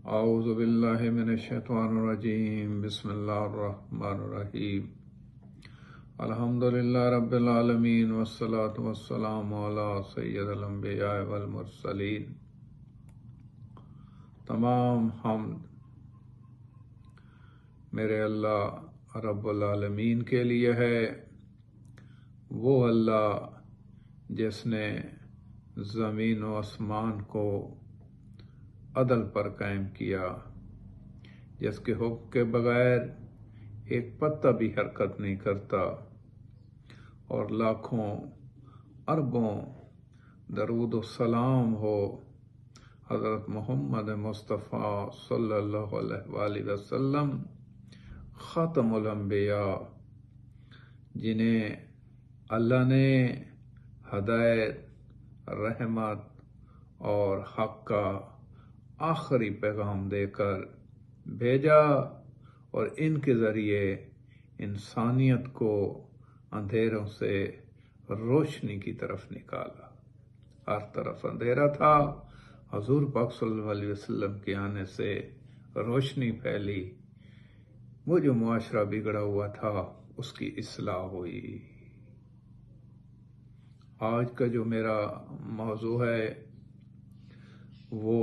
اعوذ باللہ من الشیطان الرجیم بسم اللہ الرحمن الرحیم الحمدللہ رب العالمین والصلاة والسلام علی سید الانبیاء والمرسلین۔ تمام حمد میرے اللہ رب العالمین کے لیے ہے، وہ اللہ جس نے زمین و آسمان کو عدل پر قائم کیا، جس کے حکم کے بغیر ایک پتہ بھی حرکت نہیں کرتا، اور لاکھوں اربوں درود و سلام ہو حضرت محمد مصطفیٰ صلی اللہ علیہ وآلہ وسلم، خاتم الانبیاء، جنہیں اللہ نے ہدایت، رحمت اور حق کا آخری پیغام دے کر بھیجا، اور ان کے ذریعے انسانیت کو اندھیروں سے روشنی کی طرف نکالا۔ ہر طرف اندھیرا تھا، حضور پاک صلی اللہ علیہ وسلم کے آنے سے روشنی پھیلی، وہ جو معاشرہ بگڑا ہوا تھا اس کی اصلاح ہوئی۔ آج کا جو میرا موضوع ہے وہ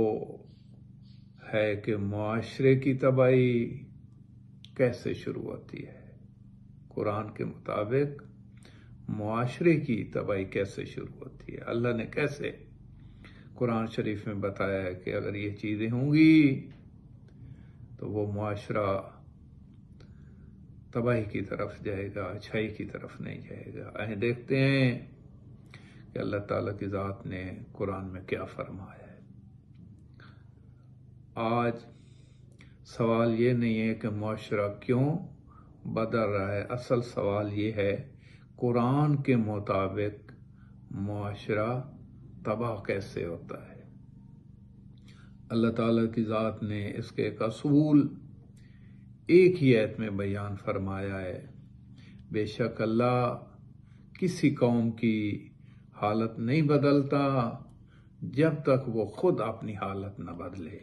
ہے کہ معاشرے کی تباہی کیسے شروع ہوتی ہے۔ قرآن کے مطابق معاشرے کی تباہی کیسے شروع ہوتی ہے، اللہ نے کیسے قرآن شریف میں بتایا ہے کہ اگر یہ چیزیں ہوں گی تو وہ معاشرہ تباہی کی طرف جائے گا، اچھائی کی طرف نہیں جائے گا۔ آئیں دیکھتے ہیں کہ اللہ تعالیٰ کی ذات نے قرآن میں کیا فرمایا ہے۔ آج سوال یہ نہیں ہے کہ معاشرہ کیوں بدل رہا ہے، اصل سوال یہ ہے قرآن کے مطابق معاشرہ تباہ کیسے ہوتا ہے۔ اللہ تعالیٰ کی ذات نے اس کے ایک اصول ایک ہی آیت میں بیان فرمایا ہے۔ بے شک اللہ کسی قوم کی حالت نہیں بدلتا جب تک وہ خود اپنی حالت نہ بدلے۔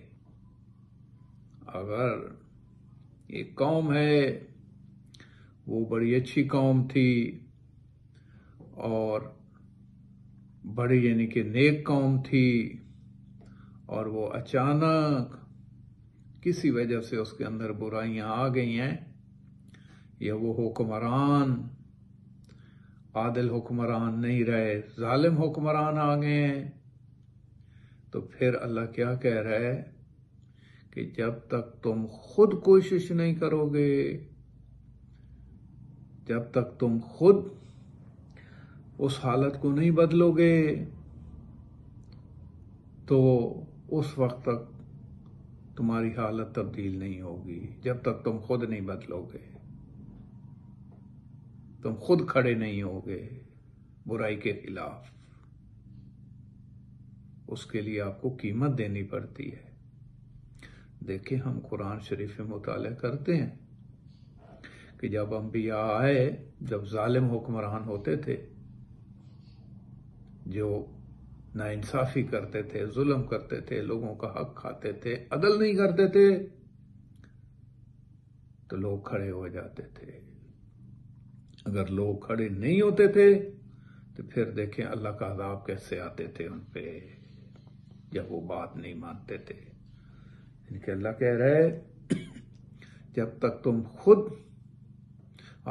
اگر ایک قوم ہے، وہ بڑی اچھی قوم تھی اور بڑی یعنی کہ نیک قوم تھی، اور وہ اچانک کسی وجہ سے اس کے اندر برائیاں آ گئی ہیں، یا وہ حکمران عادل حکمران نہیں رہے، ظالم حکمران آ گئے ہیں، تو پھر اللہ کیا کہہ رہا ہے کہ جب تک تم خود کوشش نہیں کرو گے، جب تک تم خود اس حالت کو نہیں بدلو گے تو اس وقت تک تمہاری حالت تبدیل نہیں ہوگی۔ جب تک تم خود نہیں بدلو گے، تم خود کھڑے نہیں ہوگے برائی کے خلاف، اس کے لیے آپ کو قیمت دینی پڑتی ہے۔ دیکھیں، ہم قرآن شریف میں مطالعہ کرتے ہیں کہ جب انبیاء آئے، جب ظالم حکمران ہوتے تھے، جو ناانصافی کرتے تھے، ظلم کرتے تھے، لوگوں کا حق کھاتے تھے، عدل نہیں کرتے تھے، تو لوگ کھڑے ہو جاتے تھے۔ اگر لوگ کھڑے نہیں ہوتے تھے تو پھر دیکھیں اللہ کا عذاب کیسے آتے تھے ان پہ، جب وہ بات نہیں مانتے تھے۔ ان کے اللہ کہہ رہے جب تک تم خود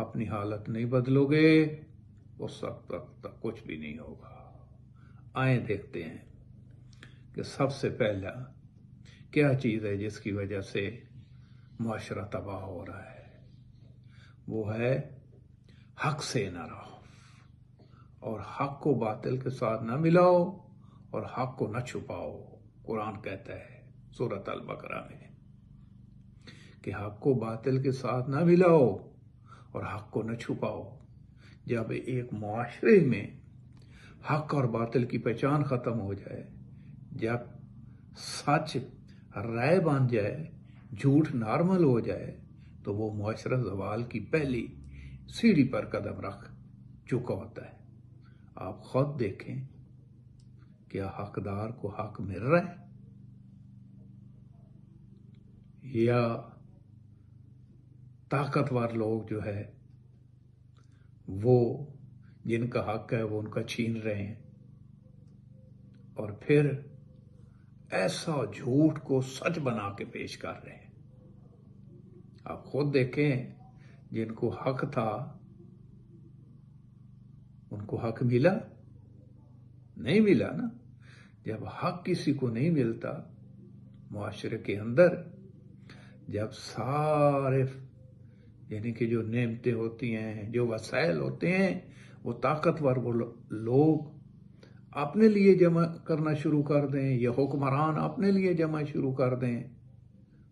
اپنی حالت نہیں بدلو گے اس وقت تک کچھ بھی نہیں ہوگا۔ آئیں دیکھتے ہیں کہ سب سے پہلا کیا چیز ہے جس کی وجہ سے معاشرہ تباہ ہو رہا ہے۔ وہ ہے حق سے نہ رہو، اور حق کو باطل کے ساتھ نہ ملاؤ، اور حق کو نہ چھپاؤ۔ قرآن کہتا ہے سورۃ البقرہ میں کہ حق کو باطل کے ساتھ نہ ملاؤ اور حق کو نہ چھپاؤ۔ جب ایک معاشرے میں حق اور باطل کی پہچان ختم ہو جائے، جب سچ رائے بن جائے، جھوٹ نارمل ہو جائے، تو وہ معاشرہ زوال کی پہلی سیڑھی پر قدم رکھ چکا ہوتا ہے۔ آپ خود دیکھیں، کیا حقدار کو حق مل رہا ہے؟ یا طاقتور لوگ جو ہے وہ جن کا حق ہے وہ ان کا چھین رہے ہیں، اور پھر ایسا جھوٹ کو سچ بنا کے پیش کر رہے ہیں۔ آپ خود دیکھیں، جن کو حق تھا ان کو حق ملا؟ نہیں ملا نا۔ جب حق کسی کو نہیں ملتا معاشرے کے اندر، جب سارے یعنی کہ جو نعمتیں ہوتی ہیں، جو وسائل ہوتے ہیں، وہ طاقتور وہ لوگ اپنے لیے جمع کرنا شروع کر دیں، یا حکمران اپنے لیے جمع شروع کر دیں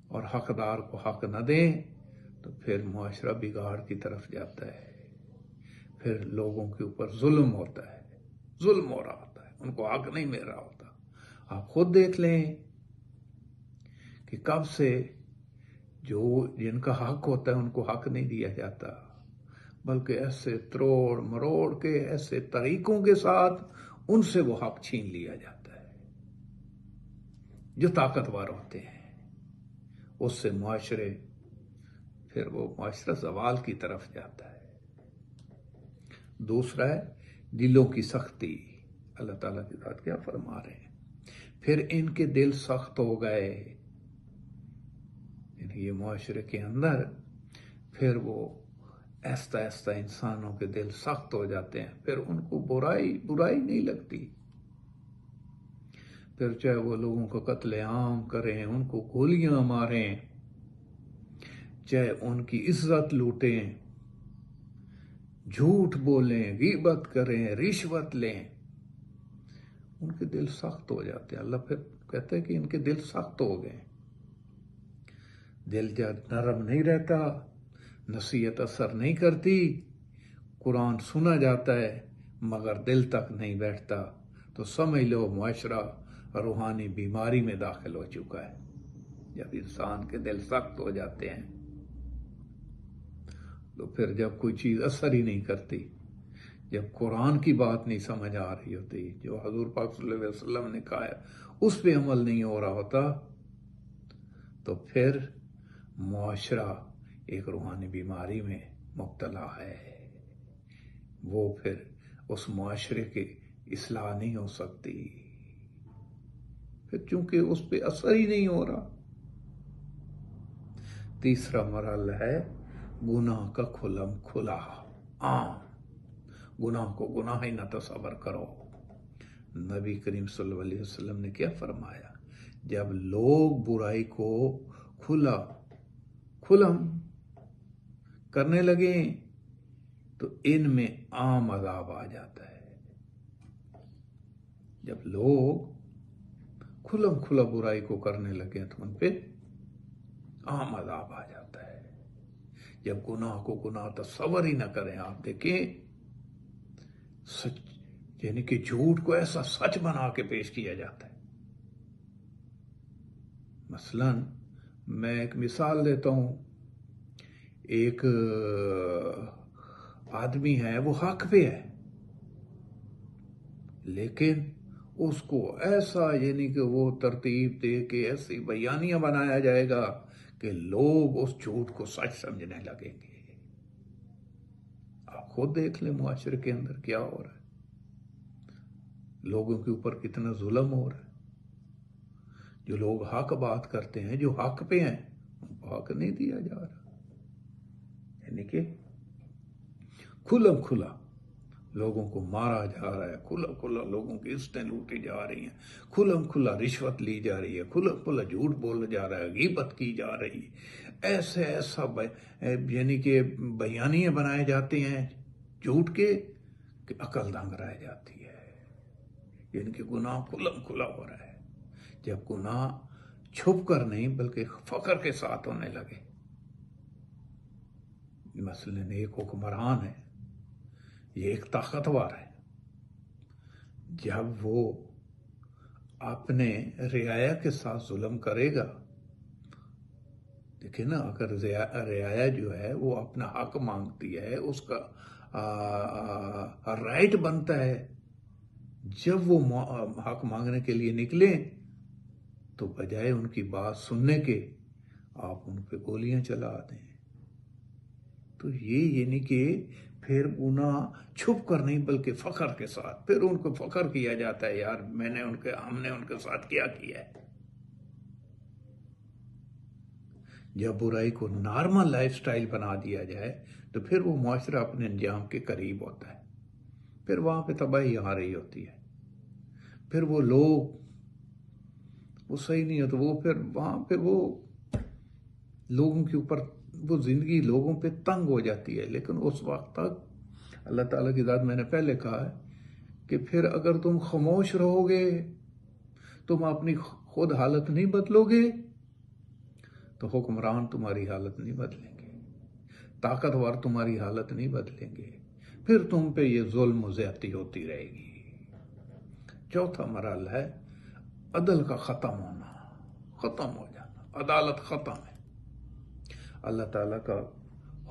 اور حقدار کو حق نہ دیں، تو پھر معاشرہ بگاڑ کی طرف جاتا ہے۔ پھر لوگوں کے اوپر ظلم ہوتا ہے، ظلم ہو رہا ہوتا ہے، ان کو حق نہیں مل رہا ہوتا۔ آپ خود دیکھ لیں کہ کب سے جو جن کا حق ہوتا ہے ان کو حق نہیں دیا جاتا، بلکہ ایسے تروڑ مروڑ کے ایسے طریقوں کے ساتھ ان سے وہ حق چھین لیا جاتا ہے۔ جو طاقتور ہوتے ہیں اس سے معاشرے، پھر وہ معاشرہ زوال کی طرف جاتا ہے۔ دوسرا ہے دلوں کی سختی۔ اللہ تعالیٰ کی ذات کیا فرما رہے ہیں؟ پھر ان کے دل سخت ہو گئے، یعنی یہ معاشرے کے اندر پھر وہ ایستا ایستا انسانوں کے دل سخت ہو جاتے ہیں، پھر ان کو برائی نہیں لگتی، پھر چاہے وہ لوگوں کو قتل عام کریں، ان کو گولیاں ماریں، چاہے ان کی عزت لوٹیں، جھوٹ بولیں، غیبت کریں، رشوت لیں، ان کے دل سخت ہو جاتے ہیں۔ اللہ پھر کہتا ہے کہ ان کے دل سخت ہو گئے۔ دل جب نرم نہیں رہتا، نصیحت اثر نہیں کرتی، قرآن سنا جاتا ہے مگر دل تک نہیں بیٹھتا، تو سمجھ لو معاشرہ روحانی بیماری میں داخل ہو چکا ہے۔ جب انسان کے دل سخت ہو جاتے ہیں تو پھر جب کوئی چیز اثر ہی نہیں کرتی، جب قرآن کی بات نہیں سمجھ آ رہی ہوتی، جو حضور پاک صلی اللہ علیہ وسلم نے کہا ہے اس پہ عمل نہیں ہو رہا ہوتا، تو پھر معاشرہ ایک روحانی بیماری میں مبتلا ہے۔ وہ پھر اس معاشرے کی اصلاح نہیں ہو سکتی، پھر چونکہ اس پہ اثر ہی نہیں ہو رہا۔ تیسرا مرحلہ ہے گناہ کا کھلم کھلا عام۔ گناہ کو گناہ ہی نہ تصور کرو۔ نبی کریم صلی اللہ علیہ وسلم نے کیا فرمایا؟ جب لوگ برائی کو کھلم کرنے لگیں تو ان میں عام عذاب آ جاتا ہے۔ جب لوگ کھلم کھلا برائی کو کرنے لگیں تو ان پہ عام عذاب آ جاتا ہے۔ جب گناہ کو گناہ تصور ہی نہ کریں، آپ دیکھیں سچ یعنی کہ جھوٹ کو ایسا سچ بنا کے پیش کیا جاتا ہے۔ مثلا میں ایک مثال دیتا ہوں، ایک آدمی ہے وہ حق پہ ہے، لیکن اس کو ایسا یعنی کہ وہ ترتیب دے کے ایسی بیانیاں بنایا جائے گا کہ لوگ اس جھوٹ کو سچ سمجھنے لگیں گے۔ آپ خود دیکھ لیں معاشرے کے اندر کیا ہو رہا ہے، لوگوں کے اوپر کتنا ظلم ہو رہا ہے۔ جو لوگ حق بات کرتے ہیں، جو حق پہ ہیں، ان کو حق نہیں دیا جا رہا، یعنی کہ کھلم کھلا لوگوں کو مارا جا رہا ہے، کھلا کھلا لوگوں کی عزتیں لوٹی جا رہی ہیں، کھلم کھلا رشوت لی جا رہی ہے، کھلم کھلا جھوٹ بولا جا رہا ہے، غیبت کی جا رہی ہے، ایسا یعنی کہ بیانیاں بنائے جاتے ہیں جھوٹ کے کہ عقل دنگ رہ جاتی ہے۔ یعنی کہ گناہ کھلم کھلا ہو رہا ہے۔ جب گناہ چھپ کر نہیں بلکہ فخر کے ساتھ ہونے لگے، مثلاً ایک حکمران ہے، یہ ایک طاقتور ہے، جب وہ اپنے رعایا کے ساتھ ظلم کرے گا، دیکھیں نا، اگر رعایا جو ہے وہ اپنا حق مانگتی ہے، اس کا رائٹ بنتا ہے، جب وہ حق مانگنے کے لیے نکلیں تو بجائے ان کی بات سننے کے آپ ان پہ گولیاں چلا دیں. تو یہ یعنی کہ پھر گناہ چھپ کر نہیں بلکہ فخر کے ساتھ پھر ان کو فخر کیا جاتا ہے، یار ہم نے ان کے ساتھ کیا ہے. جب برائی کو نارمل لائف سٹائل بنا دیا جائے تو پھر وہ معاشرہ اپنے انجام کے قریب ہوتا ہے. پھر وہاں پہ تباہی آ رہی ہوتی ہے. پھر وہ لوگ وہ صحیح نہیں ہوتا، وہ پھر وہاں پہ وہ لوگوں کے اوپر وہ زندگی لوگوں پہ تنگ ہو جاتی ہے. لیکن اس وقت تک اللہ تعالیٰ کی ذات، میں نے پہلے کہا ہے کہ پھر اگر تم خاموش رہو گے، تم اپنی خود حالت نہیں بدلو گے تو حکمران تمہاری حالت نہیں بدلیں گے، طاقتور تمہاری حالت نہیں بدلیں گے، پھر تم پہ یہ ظلم و زیادتی ہوتی رہے گی. چوتھا مرحلہ ہے عدل کا ختم ہونا، ختم ہو جانا، عدالت ختم ہے. اللہ تعالیٰ کا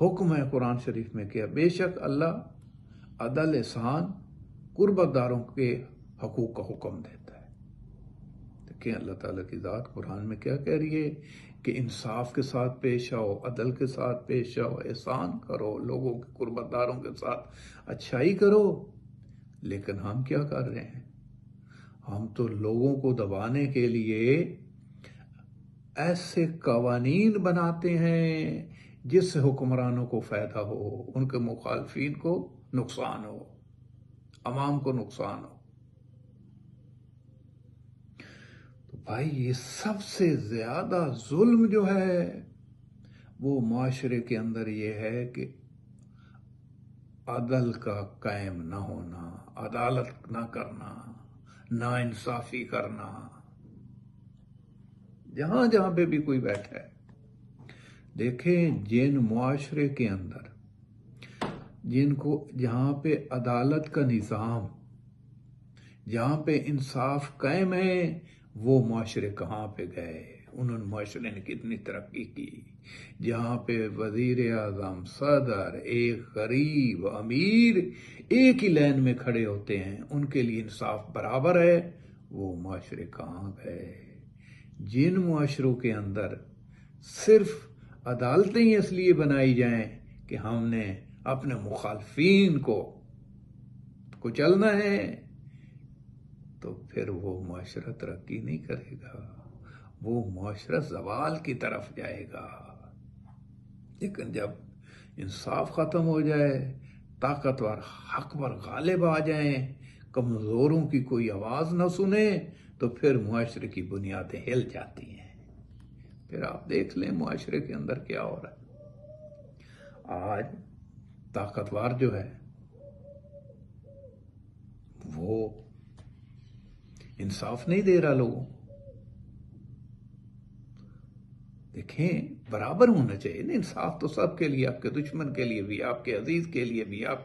حکم ہے قرآن شریف میں کہ بے شک اللہ عدل احسان قربت داروں کے حقوق کا حکم دیتا ہے. دیکھیں اللہ تعالیٰ کی ذات قرآن میں کیا کہہ رہی ہے کہ انصاف کے ساتھ پیش آؤ، عدل کے ساتھ پیش آؤ، احسان کرو، لوگوں کے قربت داروں کے ساتھ اچھائی کرو. لیکن ہم کیا کر رہے ہیں؟ ہم تو لوگوں کو دبانے کے لیے ایسے قوانین بناتے ہیں جس سے حکمرانوں کو فائدہ ہو، ان کے مخالفین کو نقصان ہو، عوام کو نقصان ہو. تو بھائی یہ سب سے زیادہ ظلم جو ہے وہ معاشرے کے اندر یہ ہے کہ عدل کا قائم نہ ہونا، عدالت نہ کرنا، نا انصافی کرنا. جہاں جہاں پہ بھی کوئی بیٹھا ہے، دیکھیں جن معاشرے کے اندر جہاں پہ عدالت کا نظام، جہاں پہ انصاف قائم ہے، وہ معاشرے کہاں پہ گئے؟ انہوں نے معاشرے نے کتنی ترقی کی. جہاں پہ وزیر اعظم، صدر، ایک غریب، امیر ایک ہی لائن میں کھڑے ہوتے ہیں، ان کے لیے انصاف برابر ہے، وہ معاشرے کہاں گئے؟ جن معاشروں کے اندر صرف عدالتیں اس لیے بنائی جائیں کہ ہم نے اپنے مخالفین کو کچلنا ہے، تو پھر وہ معاشرہ ترقی نہیں کرے گا، وہ معاشرہ زوال کی طرف جائے گا. لیکن جب انصاف ختم ہو جائے، طاقتور حق پر غالب آ جائیں، کمزوروں کی کوئی آواز نہ سنے، تو پھر معاشرے کی بنیادیں ہل جاتی ہیں. پھر آپ دیکھ لیں معاشرے کے اندر کیا ہو رہا ہے. آج طاقتور جو ہے وہ انصاف نہیں دے رہا لوگوں. دیکھیں برابر ہونا چاہیے نا، انصاف تو سب کے لیے، آپ کے دشمن کے لیے بھی، آپ کے عزیز کے لیے بھی، آپ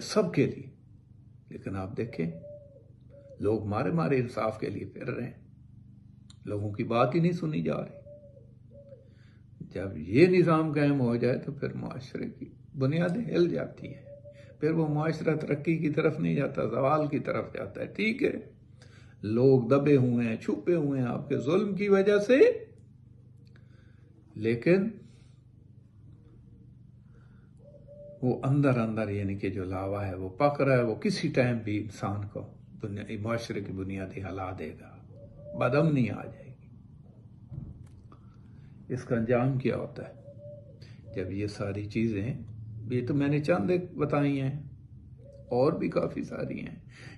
سب کے لیے. لیکن آپ دیکھیں لوگ مارے مارے انصاف کے لیے پھر رہے ہیں، لوگوں کی بات ہی نہیں سنی جا رہی. جب یہ نظام قائم ہو جائے تو پھر معاشرے کی بنیادیں ہل جاتی ہیں، پھر وہ معاشرہ ترقی کی طرف نہیں جاتا، زوال کی طرف جاتا ہے. ٹھیک ہے لوگ دبے ہوئے ہیں، چھپے ہوئے ہیں آپ کے ظلم کی وجہ سے، لیکن وہ اندر اندر یعنی کہ جو لاوا ہے وہ پک رہا ہے، وہ کسی ٹائم بھی انسان کو معاشرے کی بنیادیں ہلا دے گا، بدامنی آ جائے گی. اس کا انجام کیا ہوتا ہے جب یہ ساری چیزیں، یہ تو میں نے چند بتائی ہیں، اور بھی کافی ساری ہیں.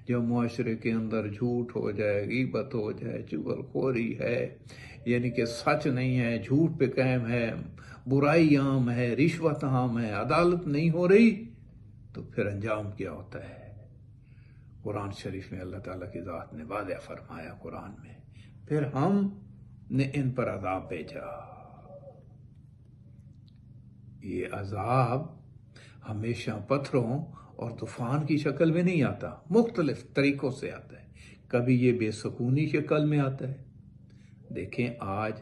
جب معاشرے کے اندر جھوٹ ہو جائے، غیبت ہو جائے، چغل خوری ہے، یعنی کہ سچ نہیں ہے، جھوٹ پہ قائم ہے، برائی عام ہے، رشوت عام ہے، عدالت نہیں ہو رہی، تو پھر انجام کیا ہوتا ہے؟ قرآن شریف میں اللہ تعالیٰ کی ذات نے واضح فرمایا قرآن میں، پھر ہم نے ان پر عذاب بھیجا. یہ عذاب ہمیشہ پتھروں اور طوفان کی شکل میں نہیں آتا، مختلف طریقوں سے آتا ہے. کبھی یہ بے سکونی شکل میں آتا ہے. دیکھیں آج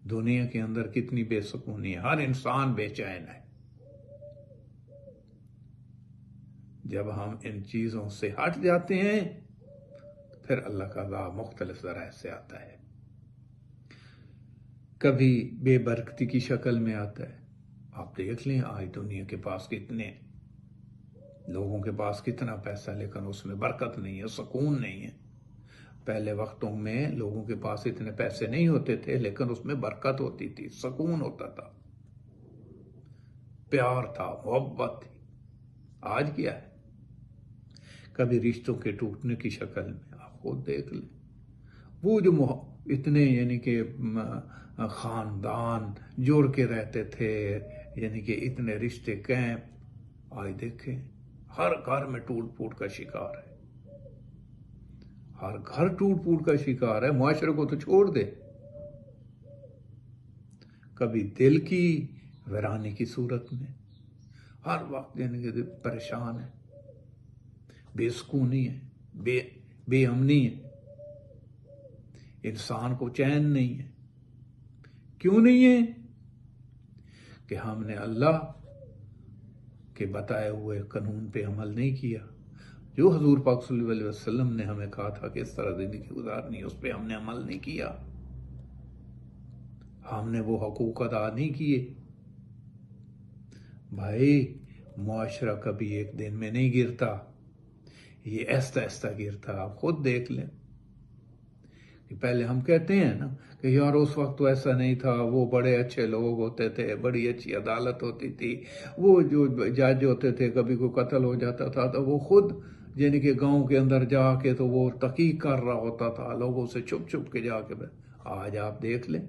دنیا کے اندر کتنی بے سکونی ہے، ہر انسان بے چین ہے. جب ہم ان چیزوں سے ہٹ جاتے ہیں پھر اللہ کا عذاب مختلف ذرائع سے آتا ہے. کبھی بے برکتی کی شکل میں آتا ہے. آپ دیکھ لیں آج دنیا کے پاس کتنے لوگوں کے پاس کتنا پیسہ، لیکن اس میں برکت نہیں ہے، سکون نہیں ہے. پہلے وقتوں میں لوگوں کے پاس اتنے پیسے نہیں ہوتے تھے، لیکن اس میں برکت ہوتی تھی، سکون ہوتا تھا، پیار تھا، محبت تھی. آج کیا ہے؟ کبھی رشتوں کے ٹوٹنے کی شکل میں. آپ خود دیکھ لیں وہ جو اتنے یعنی کہ خاندان جوڑ کے رہتے تھے، یعنی کہ اتنے رشتے قائم، آج دیکھیں ہر گھر میں ٹوٹ پھوٹ کا شکار ہے. ہر گھر ٹوٹ پھوٹ کا شکار ہے. معاشرے کو تو چھوڑ دے، کبھی دل کی ویرانی کی صورت میں ہر وقت یعنی کہ پریشان ہے، بے سکونی ہے، بے امنی ہے. انسان کو چین نہیں ہے. کیوں نہیں ہے؟ کہ ہم نے اللہ کے بتائے ہوئے قانون پہ عمل نہیں کیا. جو حضور پاک صلی اللہ علیہ وسلم نے ہمیں کہا تھا کہ اس طرح زندگی گزارنی ہے، اس پہ ہم نے عمل نہیں کیا. ہم نے وہ حقوق ادا نہیں کیے. بھائی معاشرہ کبھی ایک دن میں نہیں گرتا، یہ ایسا ایسا گرتا. آپ خود دیکھ لیں کہ پہلے ہم کہتے ہیں نا کہ یار اس وقت تو ایسا نہیں تھا، وہ بڑے اچھے لوگ ہوتے تھے، بڑی اچھی عدالت ہوتی تھی، وہ جو جج ہوتے تھے کبھی کوئی قتل ہو جاتا تھا تو وہ خود یعنی کہ گاؤں کے اندر جا کے تو وہ تحقیق کر رہا ہوتا تھا، لوگوں سے چھپ چھپ کے جا کے. آج آپ دیکھ لیں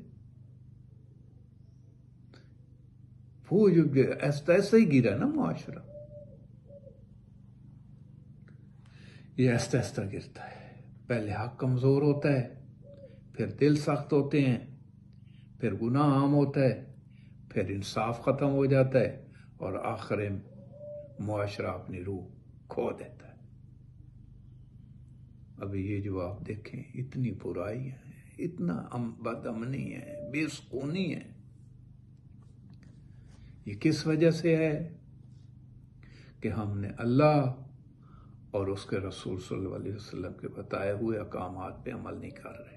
وہ جو ایسا ہی گرا نا معاشرہ، یہ ایسا ایسا گرتا ہے. پہلے حق کمزور ہوتا ہے، پھر دل سخت ہوتے ہیں، پھر گناہ عام ہوتا ہے، پھر انصاف ختم ہو جاتا ہے، اور آخر معاشرہ اپنی روح کھو دیتا ہے. ابھی یہ جو آپ دیکھیں اتنی برائی ہے، اتنا بد امنی ہے، بے سکونی ہے، یہ کس وجہ سے ہے؟ کہ ہم نے اللہ اور اس کے رسول صلی اللہ علیہ وسلم کے بتائے ہوئے احکامات پہ عمل نہیں کر رہے.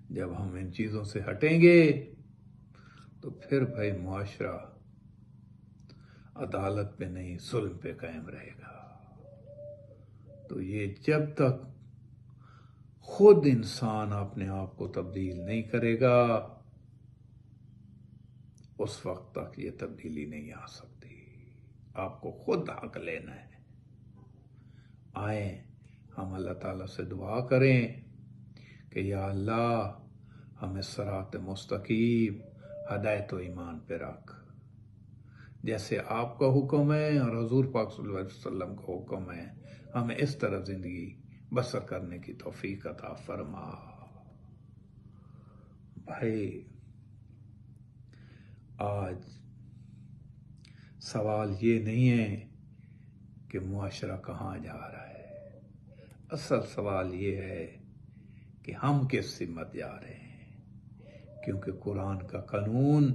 جب ہم ان چیزوں سے ہٹیں گے تو پھر بھائی معاشرہ عدالت پہ نہیں، ظلم پہ قائم رہے گا. تو یہ جب تک خود انسان اپنے آپ کو تبدیل نہیں کرے گا اس وقت تک یہ تبدیلی نہیں آ سکتی. آپ کو خود حق لینا ہے. آئیں ہم اللہ تعالیٰ سے دعا کریں کہ یا اللہ ہمیں صراط مستقیم، ہدایت و ایمان پہ رکھ، جیسے آپ کا حکم ہے اور حضور پاک صلی اللہ علیہ وسلم کا حکم ہے. ہمیں اس طرح زندگی بسر کرنے کی توفیق عطا فرما. بھائی آج سوال یہ نہیں ہے کہ معاشرہ کہاں جا رہا ہے، اصل سوال یہ ہے کہ ہم کس سمت جا رہے ہیں. کیونکہ قرآن کا قانون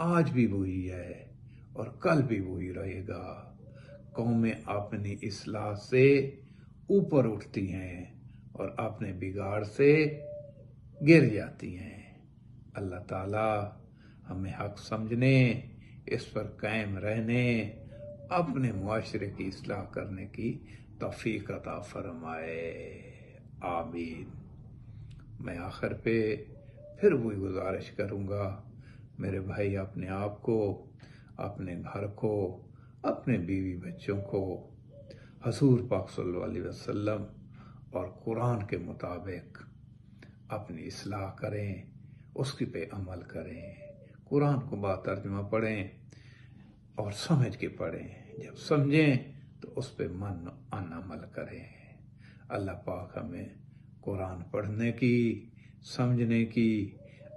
آج بھی وہی ہے اور کل بھی وہی رہے گا. قومیں اپنی اصلاح سے اوپر اٹھتی ہیں اور اپنے بگاڑ سے گر جاتی ہیں. اللہ تعالی ہمیں حق سمجھنے، اس پر قائم رہنے، اپنے معاشرے کی اصلاح کرنے کی توفیق عطا فرمائے. آمین. میں آخر پہ پھر وہی گزارش کروں گا، میرے بھائی اپنے آپ کو، اپنے گھر کو، اپنے بیوی بچوں کو حضور پاک صلی اللہ علیہ وسلم اور قرآن کے مطابق اپنی اصلاح کریں، اس کی پہ عمل کریں. قرآن کو با ترجمہ پڑھیں اور سمجھ کے پڑھیں. جب سمجھیں تو اس پہ من ان عمل کریں. اللہ پاک ہمیں قرآن پڑھنے کی، سمجھنے کی،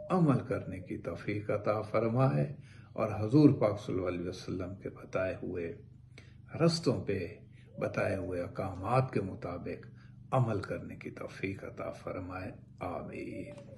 عمل کرنے کی توفیق عطا فرمائے، اور حضور پاک صلی اللہ علیہ وسلم کے بتائے ہوئے رستوں پہ، بتائے ہوئے احکامات کے مطابق عمل کرنے کی توفیق عطا فرمائے. آمین.